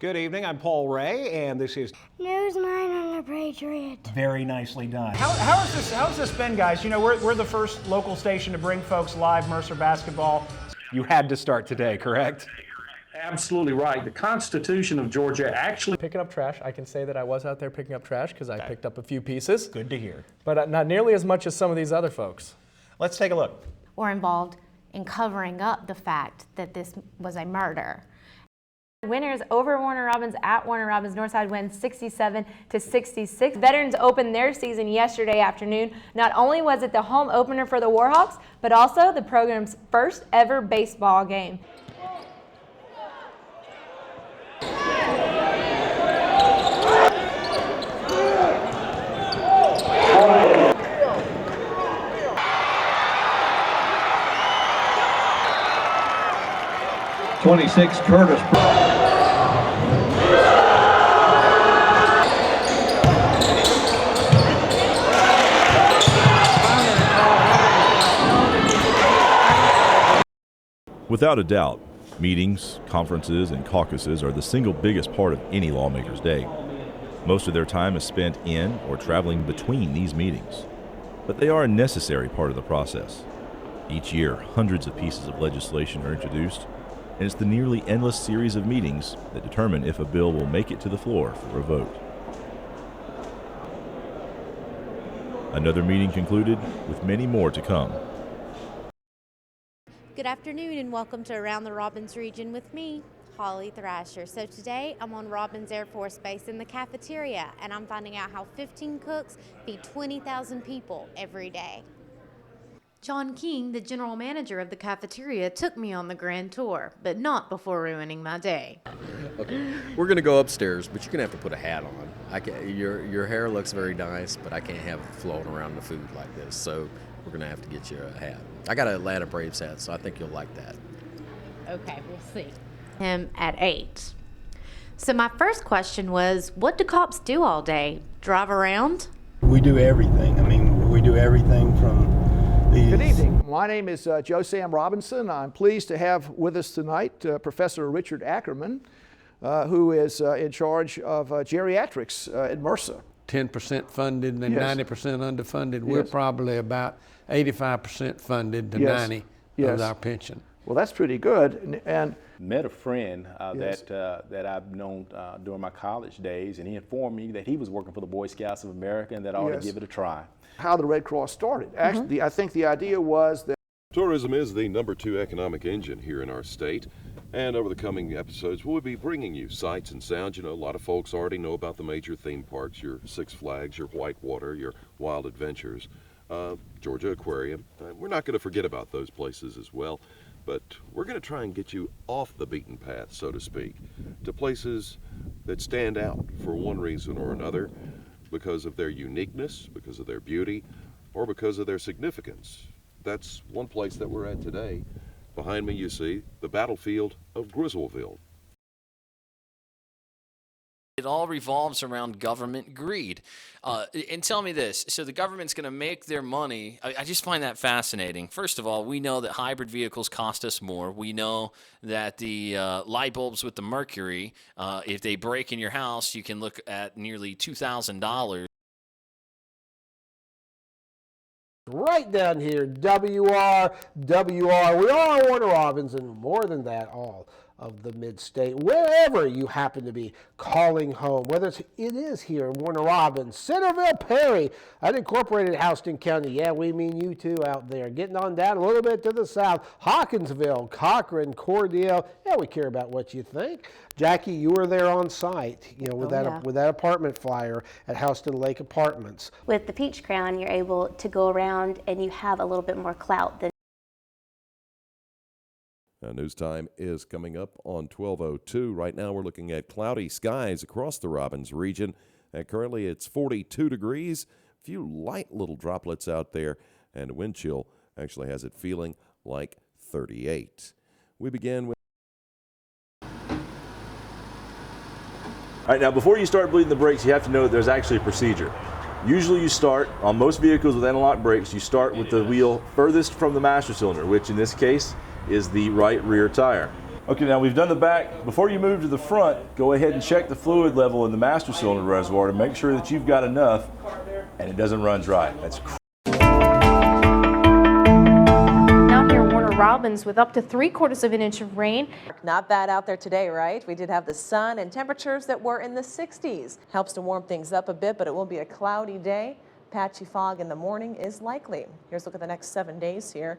Good evening, I'm Paul Ray, and this is News 9 on the Patriot. Very nicely done. How's this been, guys? You know, we're the first local station to bring folks live Mercer basketball. You had to start today, correct? Absolutely right. The Constitution of Georgia actually... Picking up trash. I can say that I was out there picking up trash because I picked up a few pieces. Good to hear. But not nearly as much as some of these other folks. Let's take a look. Or involved in covering up the fact that this was a murder. Winners over Warner Robins at Warner Robins. Northside wins 67-66. Veterans opened their season yesterday afternoon. Not only was it the home opener for the Warhawks, but also the program's first ever baseball game. .26 Curtis. Without a doubt, meetings, conferences, and caucuses are the single biggest part of any lawmaker's day. Most of their time is spent in or traveling between these meetings, but they are a necessary part of the process. Each year, hundreds of pieces of legislation are introduced, and it's the nearly endless series of meetings that determine if a bill will make it to the floor for a vote. Another meeting concluded, with many more to come. Good afternoon and welcome to Around the Robbins Region with me, Holly Thrasher. So today I'm on Robbins Air Force Base in the cafeteria, and I'm finding out how 15 cooks feed 20,000 people every day. John King, the general manager of the cafeteria, took me on the grand tour, but not before ruining my day. Okay, we're gonna go upstairs, but you're gonna have to put a hat on. Your hair looks very nice, but I can't have it flowing around the food like this, so we're gonna have to get you a hat. I got an Atlanta Braves hat, so I think you'll like that. Okay, we'll see. Him at 8. So my first question was, what do cops do all day? Drive around? We do everything. I mean, we do everything from these. Good evening. My name is Joe Sam Robinson. I'm pleased to have with us tonight Professor Richard Ackerman, who is in charge of geriatrics at Mercer. 10% funded and Yes. 90% underfunded. Yes. We're probably about 85% funded to 90 Yes. of our pension. Well, that's pretty good. And met a friend Yes. that I've known during my college days, and he informed me that he was working for the Boy Scouts of America and that I ought Yes. to give it a try. how the Red Cross started. Actually, I think the idea was that tourism is the #2 economic engine here in our state, and over the coming episodes we'll be bringing you sights and sounds. You know, a lot of folks already know about the major theme parks, your Six Flags, your Whitewater, your Wild Adventures, Georgia Aquarium. We're not going to forget about those places as well, but we're going to try and get you off the beaten path, so to speak, to places that stand out for one reason or another, because of their uniqueness, because of their beauty, or because of their significance. That's one place that we're at today. Behind me you see the battlefield of Griswoldville. It all revolves around government greed. And tell me this, so the government's going to make their money. I just find that fascinating. First of all, we know that hybrid vehicles cost us more. We know that the light bulbs with the mercury, if they break in your house, you can look at nearly $2,000. Right down here, WRWR. We are Warner Robins, and more than that, all of the mid-state, wherever you happen to be calling home, whether it is here in Warner Robins, Centerville, Perry, unincorporated Houston County. Yeah, we mean you too out there. Getting on down a little bit to the south, Hawkinsville, Cochran, Cordele. Yeah, we care about what you think. Jackie, you were there on site, you know, with that apartment flyer at Houston Lake Apartments. With the Peach Crown, you're able to go around and you have a little bit more clout than. News time is coming up on 12:02. Right now we're looking at cloudy skies across the Robbins region. Currently it's 42 degrees, a few light little droplets out there, and wind chill actually has it feeling like 38. We begin with... All right, now before you start bleeding the brakes, you have to know that there's actually a procedure. Usually you start, on most vehicles with anti-lock brakes, you start with the wheel furthest from the master cylinder, which in this case is the right rear tire. Okay, now we've done the back. Before you move to the front, go ahead and check the fluid level in the master cylinder reservoir to make sure that you've got enough and it doesn't run dry. That's Down here, Warner Robins with up to 3/4 of an inch of rain. Not bad out there today, right? We did have the sun and temperatures that were in the 60s. Helps to warm things up a bit, but it will be a cloudy day. Patchy fog in the morning is likely. Here's a look at the next 7 days here.